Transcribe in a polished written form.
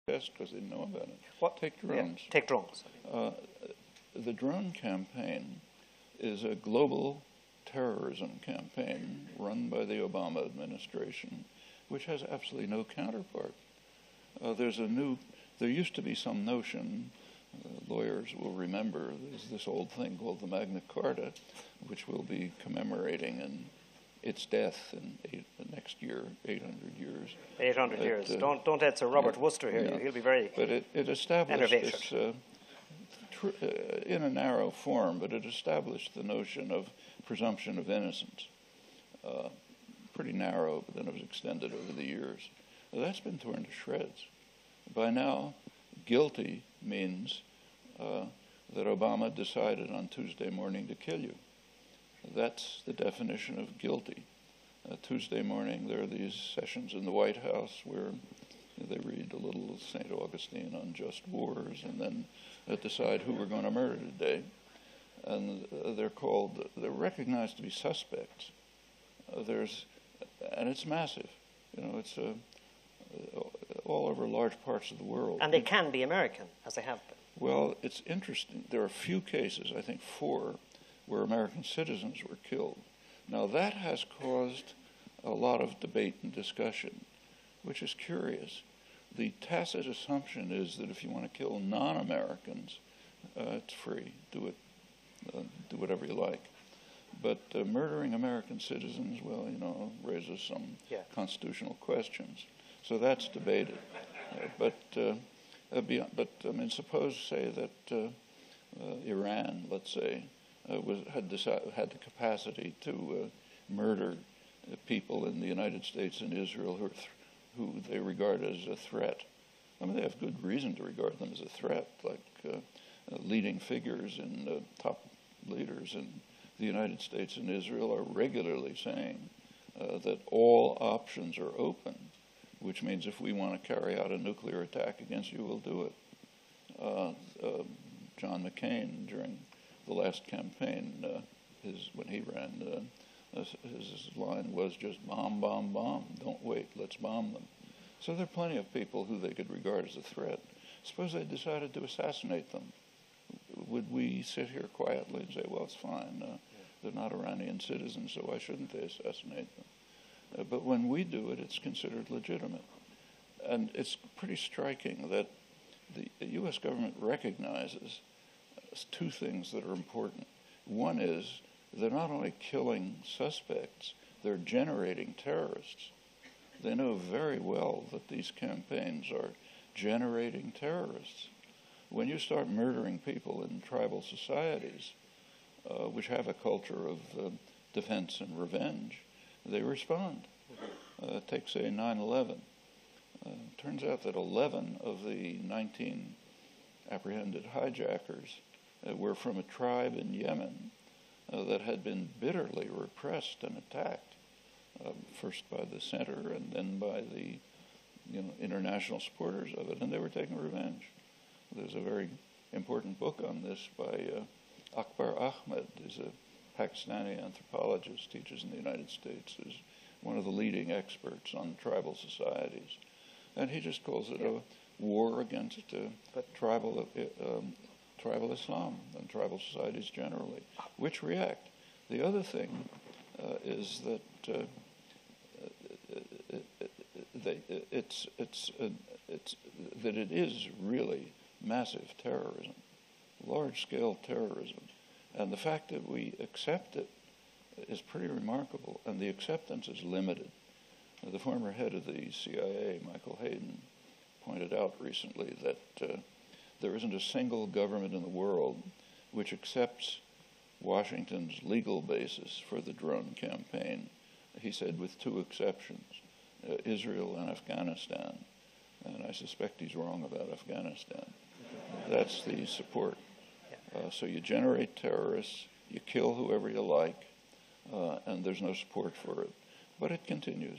test because they didn't know about it. What? Take drones. Yeah, take drones. The drone campaign is a global terrorism campaign run by the Obama administration, which has absolutely no counterpart. There used to be some notion, lawyers will remember, there's this old thing called the Magna Carta, which we'll be commemorating in its death in next year, 800 years. 800 years. Don't add Sir Robert Worcester here. Yeah. He'll be very But it established this, in a narrow form, but it established the notion of presumption of innocence. Pretty narrow, but then it was extended over the years. Well, that's been torn to shreds. By now, guilty means that Obama decided on Tuesday morning to kill you. That's the definition of guilty. Tuesday morning, there are these sessions in the White House where they read a little St. Augustine on just wars and then decide who we're going to murder today. And they're recognized to be suspects. And it's massive. You know, it's all over large parts of the world. And they can be American, as they have been. Well, it's interesting. There are a few cases, I think 4, where American citizens were killed. Now, that has caused a lot of debate and discussion, which is curious. The tacit assumption is that if you want to kill non-Americans, it's free. Do it. Do whatever you like. But murdering American citizens, well, you know, raises some constitutional questions. So that's debated. But I mean, suppose, say, that Iran, let's say, had the capacity to murder people in the United States and Israel who they regard as a threat. I mean, they have good reason to regard them as a threat, like leading figures and top leaders in the United States and Israel are regularly saying that all options are open, which means if we want to carry out a nuclear attack against you, we'll do it. John McCain, during the last campaign, when he ran, his line was just bomb, bomb, bomb. Don't wait, let's bomb them. So there are plenty of people who they could regard as a threat. Suppose they decided to assassinate them. Would we sit here quietly and say, well, it's fine, they're not Iranian citizens, so why shouldn't they assassinate them? But when we do it, it's considered legitimate. And it's pretty striking that the U.S. government recognizes 2 things that are important. One is they're not only killing suspects, they're generating terrorists. They know very well that these campaigns are generating terrorists. When you start murdering people in tribal societies, which have a culture of defense and revenge, they respond. Take, say, 9/11. Turns out that 11 of the 19 apprehended hijackers were from a tribe in Yemen that had been bitterly repressed and attacked, first by the center and then by the international supporters of it, and they were taking revenge. There's a very important book on this by Akbar Ahmed, who's a Pakistani anthropologist, teaches in the United States, is one of the leading experts on tribal societies. And he just calls it a war against tribal Islam and tribal societies generally, which react. The other thing is that it is really massive terrorism, large-scale terrorism. And the fact that we accept it is pretty remarkable, and the acceptance is limited. The former head of the CIA, Michael Hayden, pointed out recently that there isn't a single government in the world which accepts Washington's legal basis for the drone campaign. He said with 2 exceptions, Israel and Afghanistan. And I suspect he's wrong about Afghanistan. That's the support. So you generate terrorists, you kill whoever you like, and there's no support for it. But it continues.